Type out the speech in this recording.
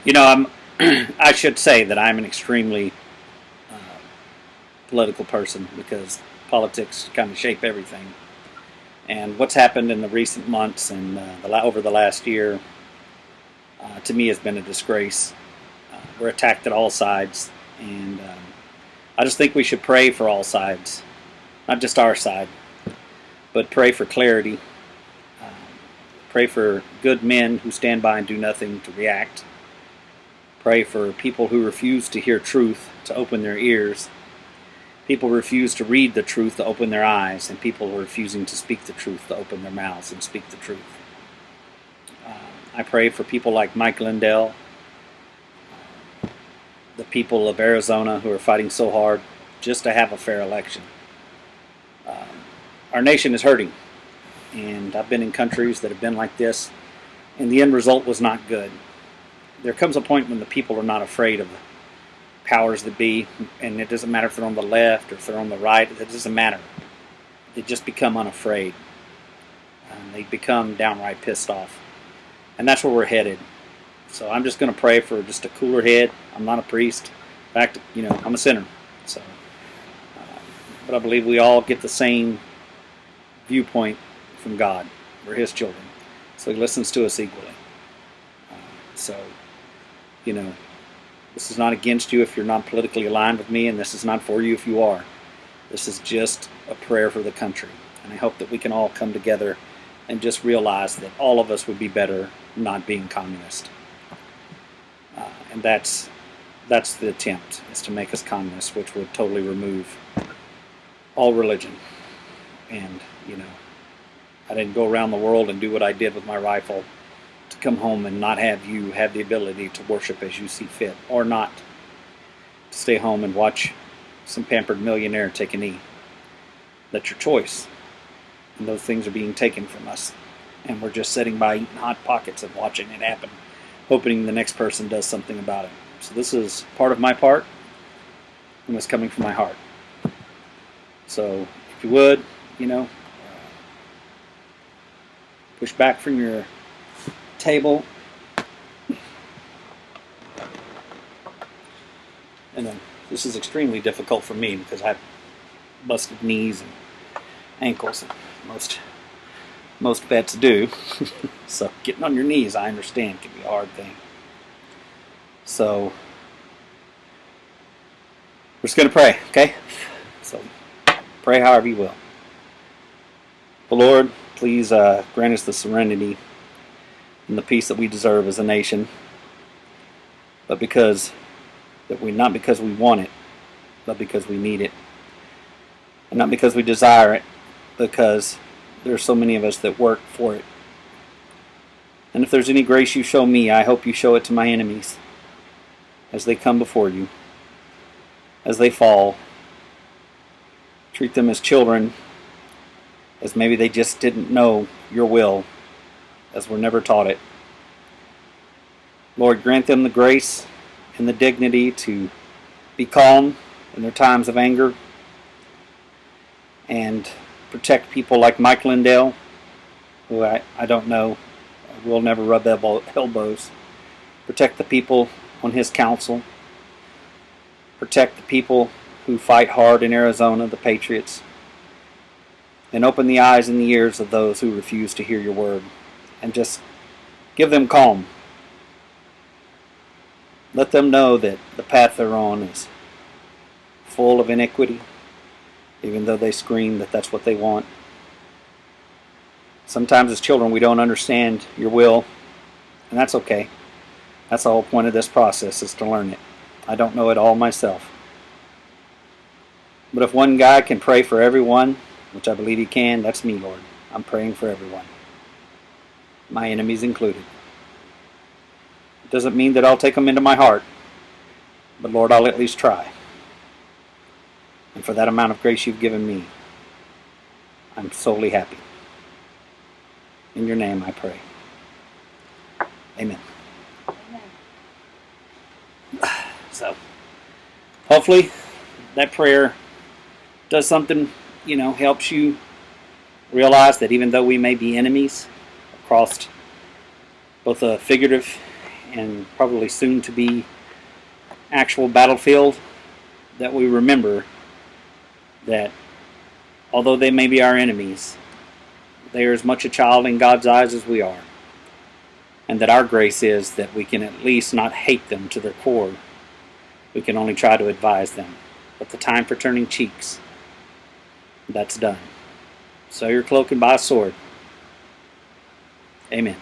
I'm I should say that I'm an extremely political person because politics kind of shape everything. And what's happened in the recent months and over the last year, to me, has been a disgrace. We're attacked at all sides, and I just think we should pray for all sides, not just our side, but pray for clarity. Um, Pray for good men who stand by and do nothing to react. Pray for people who refuse to hear truth to open their ears. People refuse to read the truth to open their eyes, and people refusing to speak the truth to open their mouths and speak the truth. Uh, I pray for people like Mike Lindell, the people of Arizona who are fighting so hard just to have a fair election. Um, our nation is hurting, and I've been in countries that have been like this, and the end result was not good. There comes a point when the people are not afraid of the powers that be, and it doesn't matter if they're on the left or if they're on the right, it doesn't matter. They just become unafraid. And they become downright pissed off. And that's where we're headed. So I'm just going to pray for just a cooler head. I'm not a priest. In fact, I'm a sinner. So, but I believe we all get the same viewpoint from God. We're His children. So He listens to us equally. So, this is not against you if you're not politically aligned with me, and this is not for you if you are. This is just a prayer for the country. And I hope that we can all come together and just realize that all of us would be better not being communist. And that's the attempt, is to make us communists, which would totally remove all religion. And, I didn't go around the world and do what I did with my rifle to come home and not have you have the ability to worship as you see fit, or not to stay home and watch some pampered millionaire take a knee. That's your choice. And those things are being taken from us. And we're just sitting by eating hot pockets and watching it happen, hoping the next person does something about it. So this is part of my part, and it's coming from my heart. So if you would, push back from your table, and then this is extremely difficult for me because I have busted knees and ankles, and most vets do. So getting on your knees, I understand, can be a hard thing. So we're just going to pray, okay? So pray however you will. But Lord, please grant us the serenity and the peace that we deserve as a nation, but not because we want it, but because we need it, and not because we desire it, because there are so many of us that work for it. And if there's any grace you show me, I hope you show it to my enemies as they come before you, as they fall. Treat them as children, as maybe they just didn't know your will, as were never taught it. Lord, grant them the grace and the dignity to be calm in their times of anger, and protect people like Mike Lindell, who I don't know, will never rub elbows. Protect the people on his council. Protect the people who fight hard in Arizona, the Patriots. And open the eyes and the ears of those who refuse to hear your word. And just give them calm. Let them know that the path they're on is full of iniquity, even though they scream that that's what they want. Sometimes as children we don't understand your will, and that's okay. That's the whole point of this process, is to learn it. I don't know it all myself. But if one guy can pray for everyone, which I believe he can, that's me, Lord. I'm praying for everyone, my enemies included. It doesn't mean that I'll take them into my heart, but Lord, I'll at least try. And for that amount of grace you've given me, I'm solely happy. In your name I pray. Amen. So, hopefully that prayer does something, helps you realize that even though we may be enemies across both a figurative and probably soon to be actual battlefield, that we remember that although they may be our enemies, they are as much a child in God's eyes as we are. And that our grace is that we can at least not hate them to their core. We can only try to advise them. But the time for turning cheeks, that's done. Sew your cloak and buy a sword. Amen.